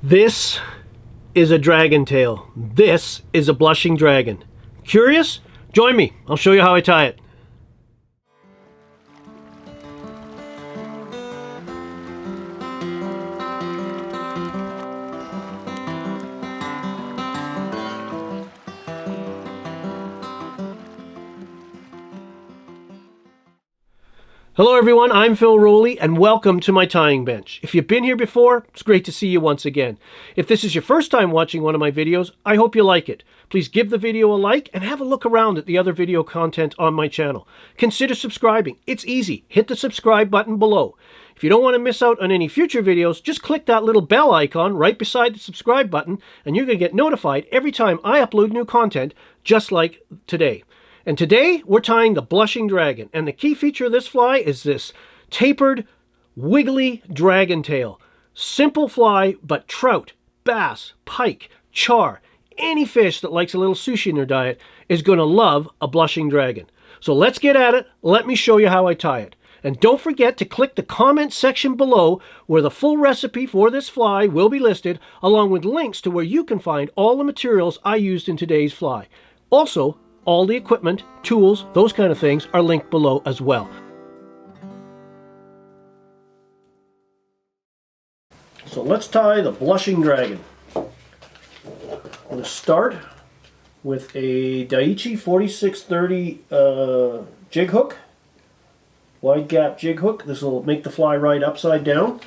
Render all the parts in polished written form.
This is a dragon tail. This is a blushing dragon. Curious? Join me. I'll show you how I tie it. Hello everyone, I'm Phil Rowley and welcome to my tying bench. If you've been here before, it's great to see you once again. If this is your first time watching one of my videos, I hope you like it. Please give the video a like and have a look around at the other video content on my channel. Consider subscribing. It's easy. Hit the subscribe button below. If you don't want to miss out on any future videos, just click that little bell icon right beside the subscribe button and you're going to get notified every time I upload new content, just like today. And today, we're tying the blushing dragon. And the key feature of this fly is this tapered, wiggly dragon tail. Simple fly, but trout, bass, pike, char, any fish that likes a little sushi in their diet is going to love a blushing dragon. So let's get at it. Let me show you how I tie it. And don't forget to click the comment section below where the full recipe for this fly will be listed, along with links to where you can find all the materials I used in today's fly. Also, all the equipment, tools, those kind of things are linked below as well. So let's tie the blushing dragon. I'm going to start with a Daiichi 4630 jig hook, wide gap jig hook. This will make the fly ride upside down.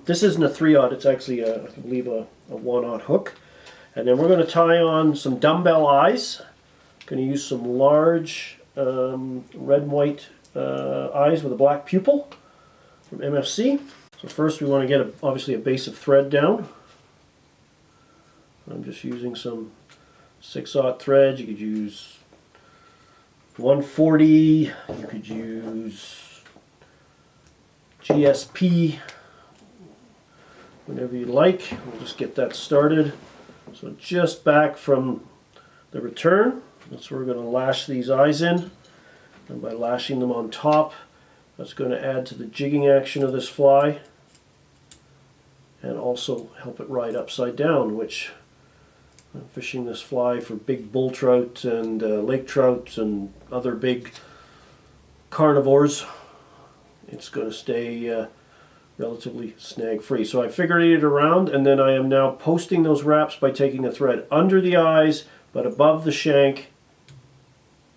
This isn't a 3/0, it's actually I believe a 1/0 hook. And then we're going to tie on some dumbbell eyes. Going to use some large red and white eyes with a black pupil from MFC. So first we want to get obviously a base of thread down. I'm just using some 6/0 thread. You could use 140, you could use GSP, whatever you like. We'll just get that started. So just back from the return, that's where we're going to lash these eyes in, and by lashing them on top, that's going to add to the jigging action of this fly and also help it ride upside down, which I'm fishing this fly for big bull trout and lake trout and other big carnivores. It's going to stay relatively snag free. So I figured it around, and then I am now posting those wraps by taking the thread under the eyes but above the shank,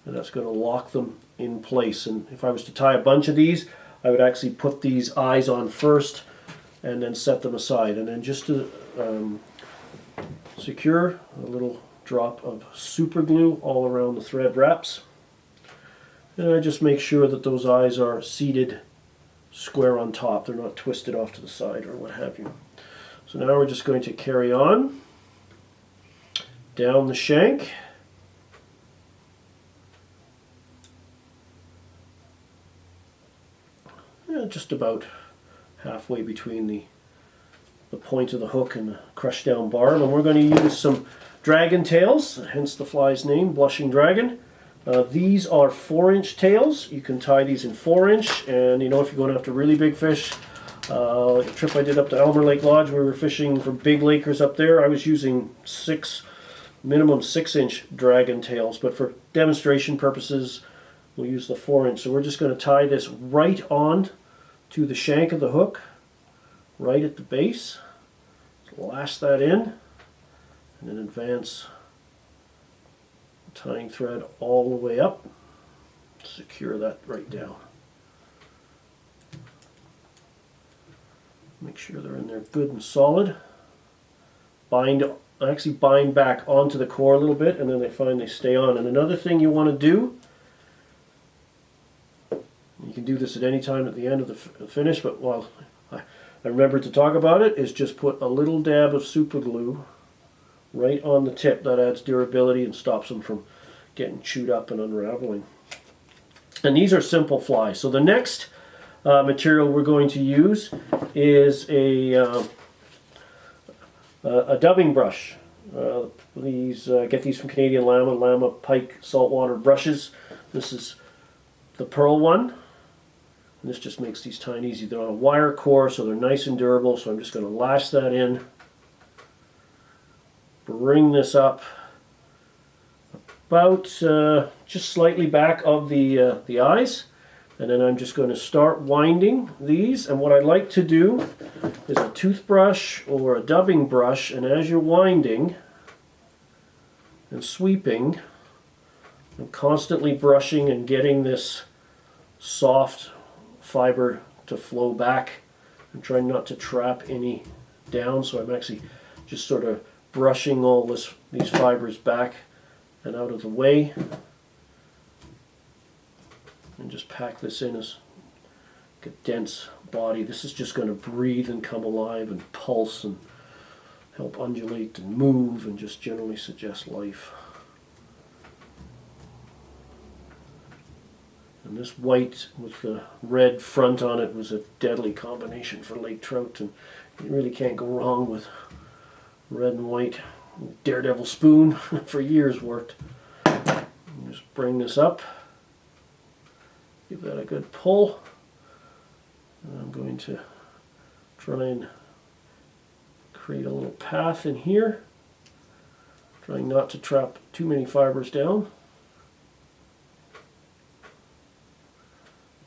and that's going to lock them in place. And if I was to tie a bunch of these, I would actually put these eyes on first and then set them aside. And then just to secure, a little drop of super glue all around the thread wraps. And I just make sure that those eyes are seated square on top. They're not twisted off to the side or what have you. So now we're just going to carry on down the shank. Just about halfway between the point of the hook and the crushed down barb. And we're going to use some dragon tails, hence the fly's name, blushing dragon. These are 4-inch tails. You can tie these in 4-inch, and you know, if you're going after really big fish, a trip I did up to Elmer Lake Lodge, we were fishing for big lakers up there. I was using minimum 6-inch dragon tails, but for demonstration purposes we'll use the 4-inch. So we're just going to tie this right on to the shank of the hook, right at the base. So lash that in and then advance the tying thread all the way up. Secure that right down. Make sure they're in there good and solid. Actually bind back onto the core a little bit, and then they finally stay on. And another thing you want to do, you can do this at any time at the end of the finish, but while I remembered to talk about it, is just put a little dab of super glue right on the tip. That adds durability and stops them from getting chewed up and unraveling. And these are simple flies. So the next material we're going to use is a dubbing brush. Get these from Canadian Llama, Pike, Saltwater brushes. This is the pearl one. And this just makes these tying easy. They're on a wire core, so they're nice and durable. So I'm just going to lash that in bring this up about just slightly back of the eyes, and then I'm just going to start winding these. And what I like to do is a toothbrush or a dubbing brush, and as you're winding and sweeping, I'm constantly brushing and getting this soft fiber to flow back. I'm trying not to trap any down, so I'm actually just sort of brushing all these fibers back and out of the way, and just pack this in as a dense body. This is just going to breathe and come alive and pulse and help undulate and move and just generally suggest life. And this white with the red front on it was a deadly combination for lake trout, and you really can't go wrong with red and white. Daredevil spoon for years worked. Just bring this up, give that a good pull, and I'm going to try and create a little path in here, trying not to trap too many fibers down.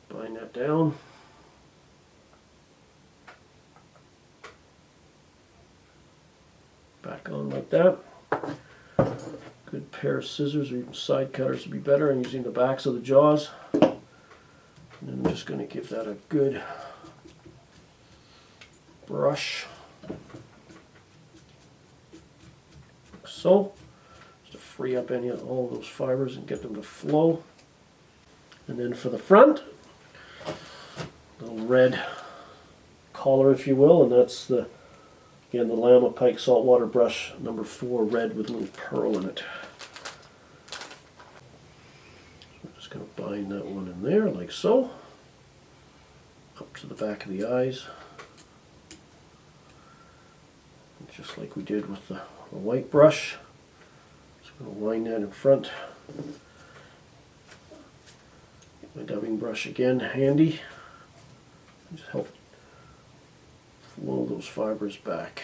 Bind that down. Back on like that. Good pair of scissors or even side cutters would be better. I'm using the backs of the jaws. And then I'm just going to give that a good brush. Like so. Just to free up all those fibers and get them to flow. And then for the front, little red collar, if you will, and that's again the Llama Pike Saltwater brush number 4, red with a little pearl in it. So I'm just going to bind that one in there like so, up to the back of the eyes, and just like we did with the white brush. Just going to wind that in front. Get my dubbing brush again handy. Just help flow those fibers back.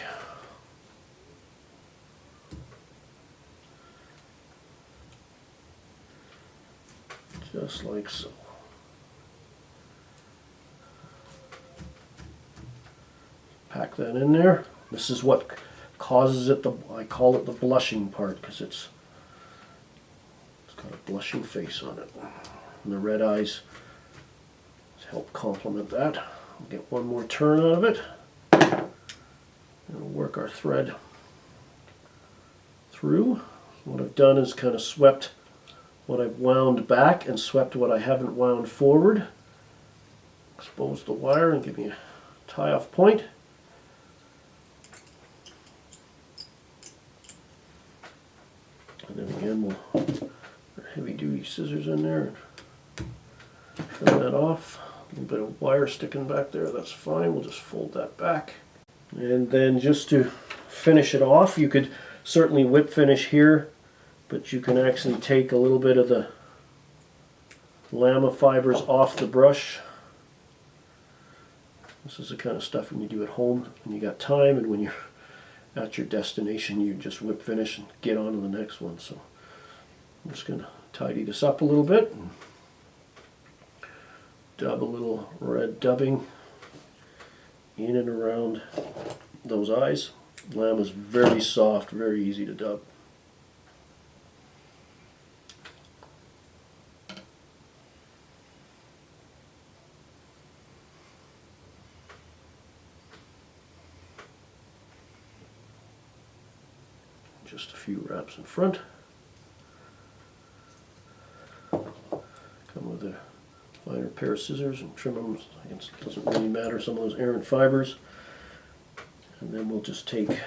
Just like so. Pack that in there. This is what causes it, I call it the blushing part, because it's got a blushing face on it. And the red eyes help complement that. We'll get one more turn out of it. And we'll work our thread through. What I've done is kind of swept what I've wound back and swept what I haven't wound forward. Expose the wire and give me a tie-off point. And then again we'll put heavy-duty scissors in there and trim that off. A little bit of wire sticking back there, that's fine. We'll just fold that back. And then just to finish it off, you could certainly whip finish here, but you can actually take a little bit of the Llama fibers off the brush. This is the kind of stuff when you do at home when you got time, and when you're at your destination you just whip finish and get on to the next one. So I'm just going to tidy this up a little bit. Dub a little red dubbing in and around those eyes. Llama's very soft, very easy to dub. Just a few wraps in front. Come with a finer pair of scissors and trim them. It doesn't really matter, some of those errant fibers. And then we'll just take, not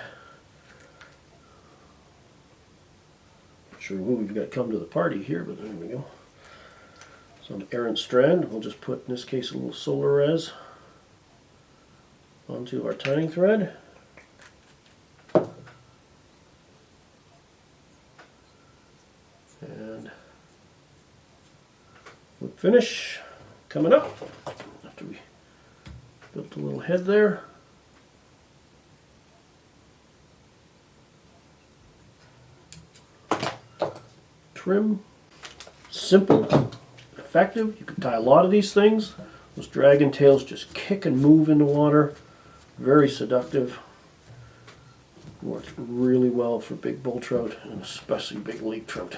sure who we've got come to the party here, but there we go. Some errant strand. We'll just put, in this case, a little solar res onto our tying thread. And whip finish coming up after we built a little head there. trim. Simple, effective. You can tie a lot of these things. Those dragon tails just kick and move in the water. Very seductive. Works really well for big bull trout and especially big lake trout.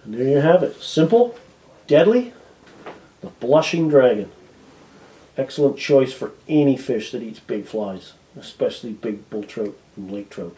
And there you have it. Simple, deadly, the blushing dragon. Excellent choice for any fish that eats big flies, especially big bull trout and lake trout.